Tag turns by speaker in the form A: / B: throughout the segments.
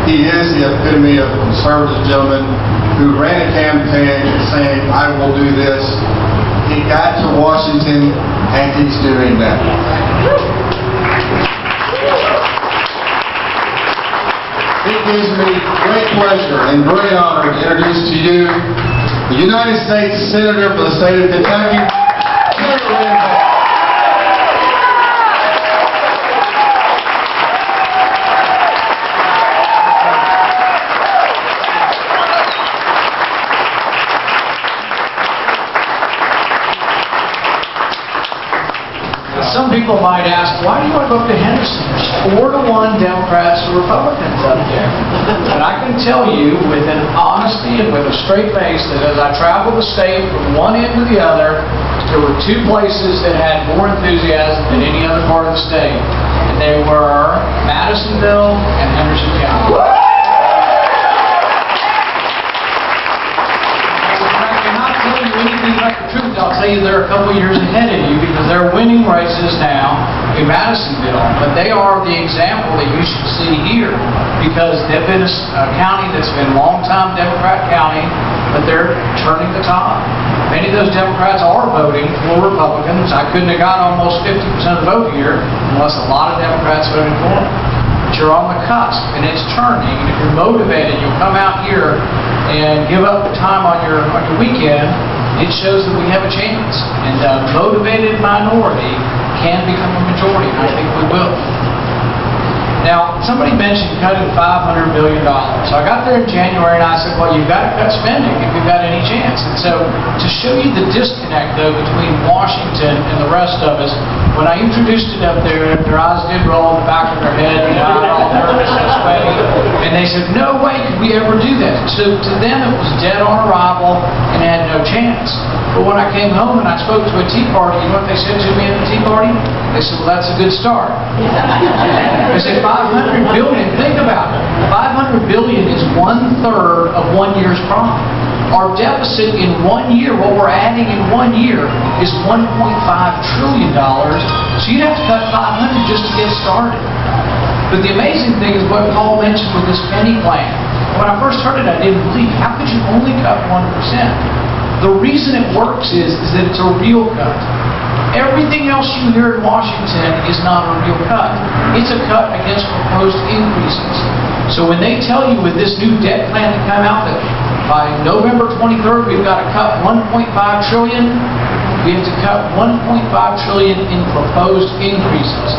A: he is the epitome of a conservative gentleman who ran a campaign saying, I will do this. He got to Washington, and he's doing that. It gives me great pleasure and great honor to introduce to you the United States Senator for the state of Kentucky,
B: Some people might ask, why do you want to go up to Henderson? There's 4-to-1 Democrats and Republicans up there. And I can tell you with an honesty and with a straight face that as I traveled the state from one end to the other, there were 2 places that had more enthusiasm than any other part of the state. And they were Madisonville and Henderson County. Anything like the truth, I'll tell you they're a couple years ahead of you because they're winning races now in Madisonville. But they are the example that you should see here because they've been a county that's been a long-time Democrat county, but they're turning the tide. Many of those Democrats are voting for Republicans. I couldn't have got almost 50% of the vote here unless a lot of Democrats voted for them. But you're on the cusp, and it's turning. And if you're motivated, you'll come out here and give up the time on your weekend. It shows that we have a chance. And a motivated minority can become a majority, and I think we will. Now, somebody mentioned cutting $500 billion. So I got there in January and I said, well, you've got to cut spending if you've got any chance. And so to show you the disconnect, though, between Washington and the rest of us, when I introduced it up there, their eyes did roll in the back of their head, and they got all nervous and sweaty. And they said, no way could we ever do that. So to them, it was dead on arrival and had no chance. But when I came home and I spoke to a Tea Party, you know what they said to me at the Tea Party? They said, well, that's a good start. They said, $500 billion, think about it. $500 billion is 1/3 of 1 year's profit. Our deficit in 1 year, what we're adding in 1 year, is $1.5 trillion. So you'd have to cut 500 just to get started. But the amazing thing is what Paul mentioned with this penny plan. When I first heard it, I didn't believe, how could you only cut 1%? The reason it works is that it's a real cut. Everything else you hear in Washington is not a real cut. It's a cut against proposed increases. So when they tell you with this new debt plan to come out that by November 23rd we've got to cut $1.5 trillion, we have to cut $1.5 trillion in proposed increases.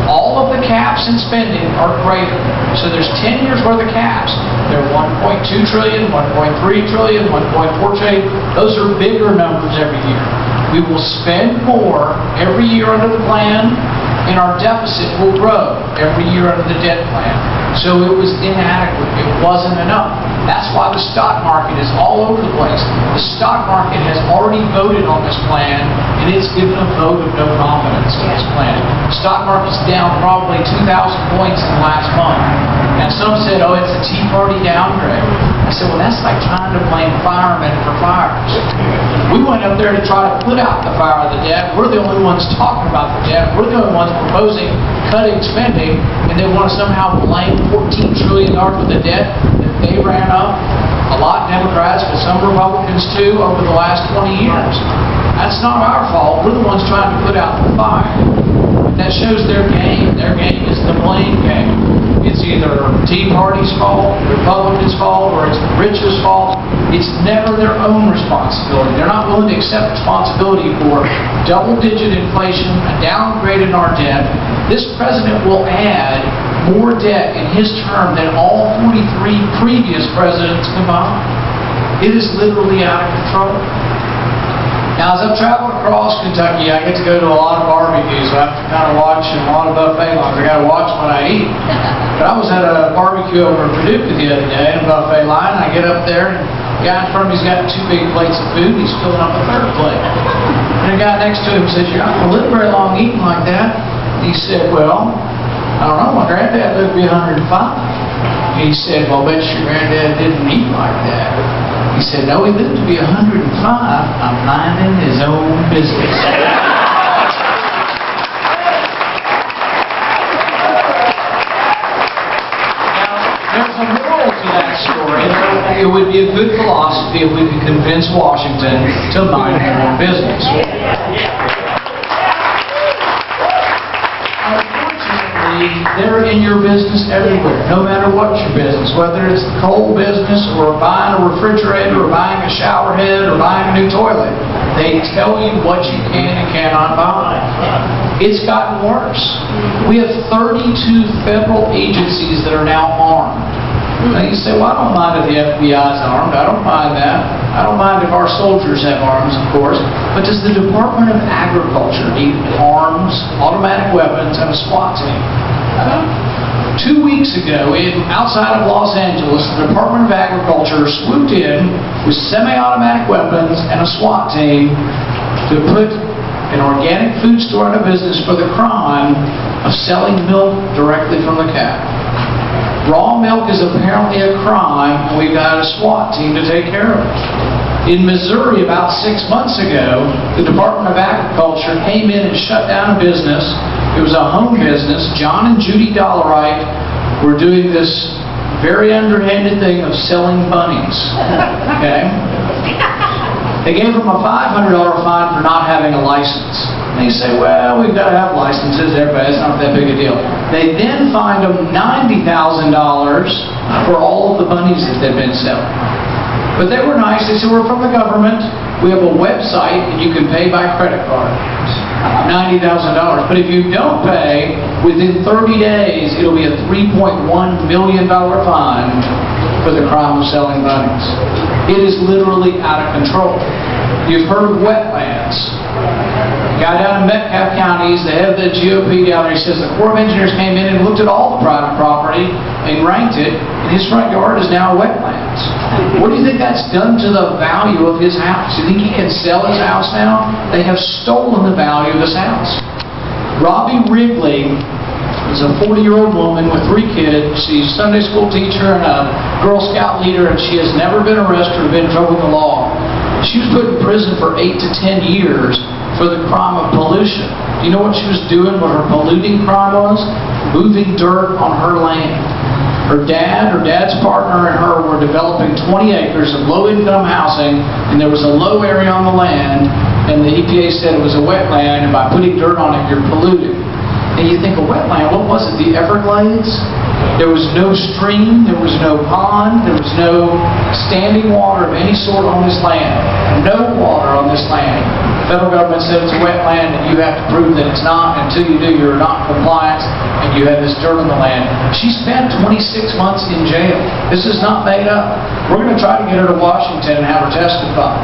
B: All of the caps in spending are greater. So there's 10 years worth of caps. They're 1.2 trillion, 1.3 trillion, 1.4 trillion. Those are bigger numbers every year. We will spend more every year under the plan, and our deficit will grow every year under the debt plan. So it was inadequate. It wasn't enough. That's why the stock market is all over the place. The stock market has already voted on this plan, and it's given a vote of no confidence in this plan. The stock market's down probably 2,000 points in the last month. And some said, oh, it's a Tea Party downgrade. I said, well, that's like trying to blame firemen for fires. We went up there to try to put out the fire of the debt. We're the only ones talking about the debt. We're the only ones proposing cutting spending, and they want to somehow blame $14 trillion worth of debt that they ran up. A lot Democrats, but some Republicans too, over the last 20 years. That's not our fault. We're the ones trying to put out the fire. That shows their game. Their game is the blame game. It's either Tea Party's fault, Republicans' fault, or it's the rich's fault. It's never their own responsibility. They're not willing to accept responsibility for double-digit inflation, a downgrade in our debt. This president will add more debt in his term than all 43 previous presidents combined. It is literally out of control. Now, as I've traveled across Kentucky, I get to go to a lot of barbecues. So I have to kind of watch and a lot of buffet lines. I got to watch what I eat. But I was at a barbecue over in Paducah the other day in a buffet line. I get up there, and the guy in front of me's got 2 big plates of food, and he's filling up a 3rd plate. And the guy next to him says, "You're not going to live very long eating like that." He said, "Well, I don't know. My granddad lived to be 105. He said, "Well, I bet your granddad didn't eat like that." He said, "No, he lived to be 105. I'm minding his own business." Now, there's a it would be a good philosophy if we could convince Washington to mind their own business. They're in your business everywhere, no matter what your business, whether it's the coal business or buying a refrigerator or buying a shower head or buying a new toilet. They tell you what you can and cannot buy. It's gotten worse. We have 32 federal agencies that are now armed. Now you say, well, I don't mind if the FBI is armed. I don't mind that. I don't mind if our soldiers have arms, of course. But does the Department of Agriculture need arms, automatic weapons, and a SWAT team? 2 weeks ago, outside of Los Angeles, the Department of Agriculture swooped in with semi-automatic weapons and a SWAT team to put an organic food store out of business for the crime of selling milk directly from the cow. Raw milk is apparently a crime, and we've got a SWAT team to take care of it. In Missouri, about 6 months ago, the Department of Agriculture came in and shut down a business. It was a home business. John and Judy Dollarite were doing this very underhanded thing of selling bunnies. Okay? They gave them a $500 fine for not having a license. And they say, well, we've got to have licenses. Everybody, it's not that big a deal. They then fined them $90,000 for all of the bunnies that they've been selling. But they were nice. They said, we're from the government. We have a website, and you can pay by credit card. $90,000. But if you don't pay, within 30 days, it'll be a $3.1 million fine for the crime of selling bunnies. It is literally out of control. You've heard of wetlands. A guy down in Metcalfe County, he's the head of the GOP down there. He says the Corps of Engineers came in and looked at all the private property and ranked it, and his front yard is now wetlands. What do you think that's done to the value of his house? Do you think he can sell his house now? They have stolen the value of his house. Robbie Wrigley is a 40-year-old woman with 3 kids. She's a Sunday school teacher and a Girl Scout leader, and she has never been arrested or been in trouble with the law. She was put in prison for 8 to 10 years for the crime of pollution. Do you know what she was doing, what her polluting crime was? Moving dirt on her land. Her dad's partner, and her were developing 20 acres of low-income housing, and there was a low area on the land, and the EPA said it was a wetland, and by putting dirt on it, you're polluting. And you think, a wetland, what was it, the Everglades? There was no stream, there was no pond, there was no standing water of any sort on this land. No water on this land. The federal government said it's a wetland, and you have to prove that it's not. Until you do, you're not in compliance, and you have this dirt on the land. She spent 26 months in jail. This is not made up. We're going to try to get her to Washington and have her testify.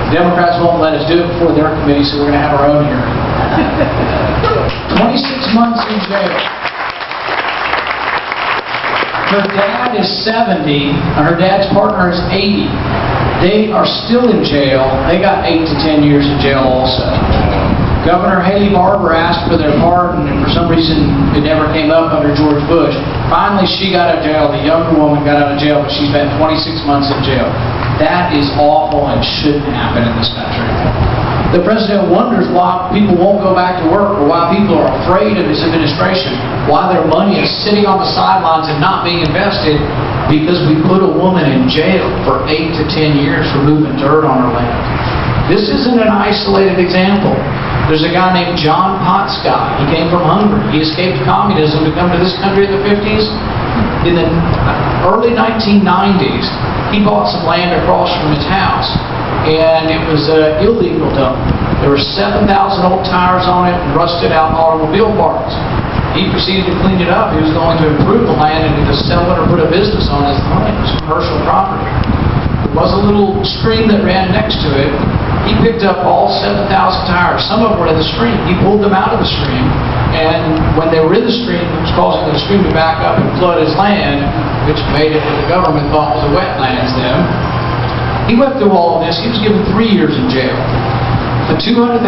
B: The Democrats won't let us do it before their committee, so we're going to have our own hearing. 26 months in jail. Her dad is 70, and her dad's partner is 80. They are still in jail. They got 8 to 10 years in jail also. Governor Haley Barbour asked for their pardon, and for some reason it never came up under George Bush. Finally, she got out of jail. The younger woman got out of jail, but she spent 26 months in jail. That is awful and shouldn't happen in this country. The president wonders why people won't go back to work, or why people are afraid of his administration, why their money is sitting on the sidelines and not being invested, because we put a woman in jail for 8 to 10 years for moving dirt on her land. This isn't an isolated example. There's a guy named John Pottscott. He came from Hungary. He escaped communism to come to this country in the 50s. In the early 1990s, he bought some land across from his house, and it was illegal dump. There were 7,000 old tires on it and rusted out automobile parts. He proceeded to clean it up. He was going to improve the land and either sell it or put a business on his land. It was commercial property. There was a little stream that ran next to it. He picked up all 7,000 tires. Some of them were in the stream. He pulled them out of the stream, and when they were in the stream, it was causing the stream to back up and flood his land, which made it what the government thought was a wetlands then. He went through all of this. He was given 3 years in jail. A $200,000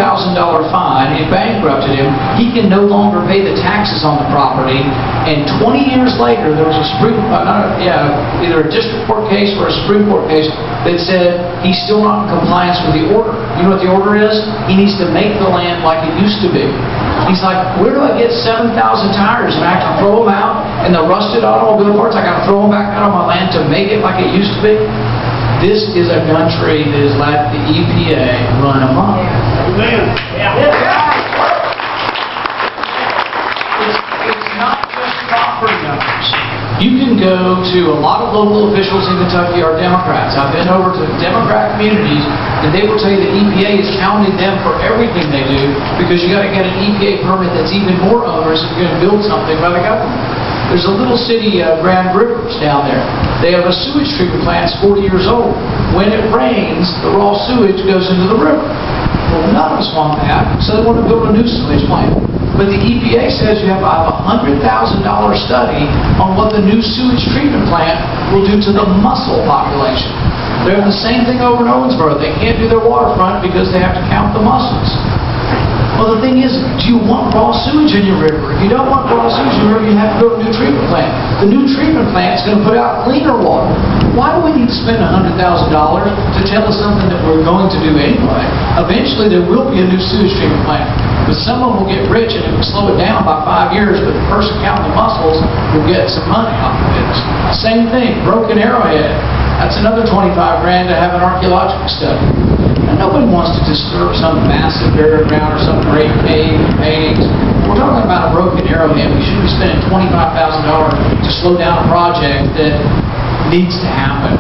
B: fine. It bankrupted him. He can no longer pay the taxes on the property. And 20 years later, there was a either a district court case or a Supreme Court case that said he's still not in compliance with the order. You know what the order is? He needs to make the land like it used to be. He's like, where do I get 7,000 tires and I have to throw them out and the rusted automobile parts, I got to throw them back out on my land to make it like it used to be? This is a country that has let the EPA run amok.
C: Amen.
B: It's not just property owners. You can go to a lot of local officials in Kentucky are Democrats. I've been over to Democrat communities, and they will tell you the EPA is hounding them for everything they do because you got to get an EPA permit that's even more onerous if you're going to build something by the government. There's a little city, Grand Rivers, down there. They have a sewage treatment plant that's 40 years old. When it rains, the raw sewage goes into the river. Well, none of us want that, so they want to build a new sewage plant. But the EPA says you have a $100,000 study on what the new sewage treatment plant will do to the mussel population. They're the same thing over in Owensboro. They can't do their waterfront because they have to count the mussels. Well, the thing is, do you want raw sewage in your river? If you don't want raw sewage in your river, you have to build a new treatment plant. The new treatment plant is going to put out cleaner water. Why do we need to spend $100,000 to tell us something that we're going to do anyway? Eventually, there will be a new sewage treatment plant. But someone will get rich and it will slow it down by 5 years, but the person counting the mussels will get some money off of it. Same thing, Broken Arrowhead. That's another $25 grand to have an archaeological study. And nobody wants to disturb some massive burial ground or some great cave and paintings. We're talking about a broken arrowhead. We shouldn't be spending $25,000 to slow down a project that needs to happen.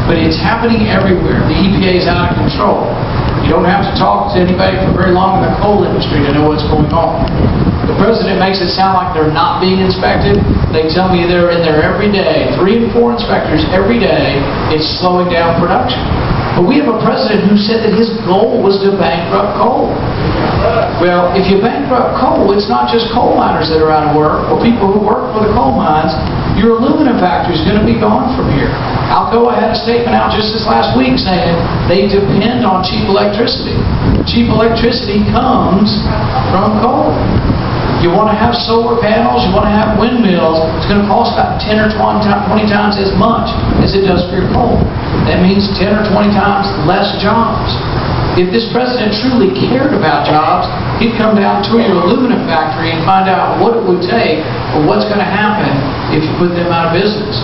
B: But it's happening everywhere. The EPA is out of control. You don't have to talk to anybody for very long in the coal industry to know what's going on. The president makes it sound like they're not being inspected. They tell me they're in there every day. 3 and 4 inspectors every day. It's slowing down production. But we have a president who said that his goal was to bankrupt coal. Well, if you bankrupt coal, it's not just coal miners that are out of work or people who work for the coal mines. Your aluminum factory is going to be gone from here. Alcoa had a statement out just this last week saying they depend on cheap electricity. Cheap electricity comes from coal. You want to have solar panels, you want to have windmills, it's going to cost about 10 or 20 times as much as it does for your coal. That means 10 or 20 times less jobs. If this president truly cared about jobs, he'd come down to your aluminum factory and find out what it would take or what's going to happen if you put them out of business.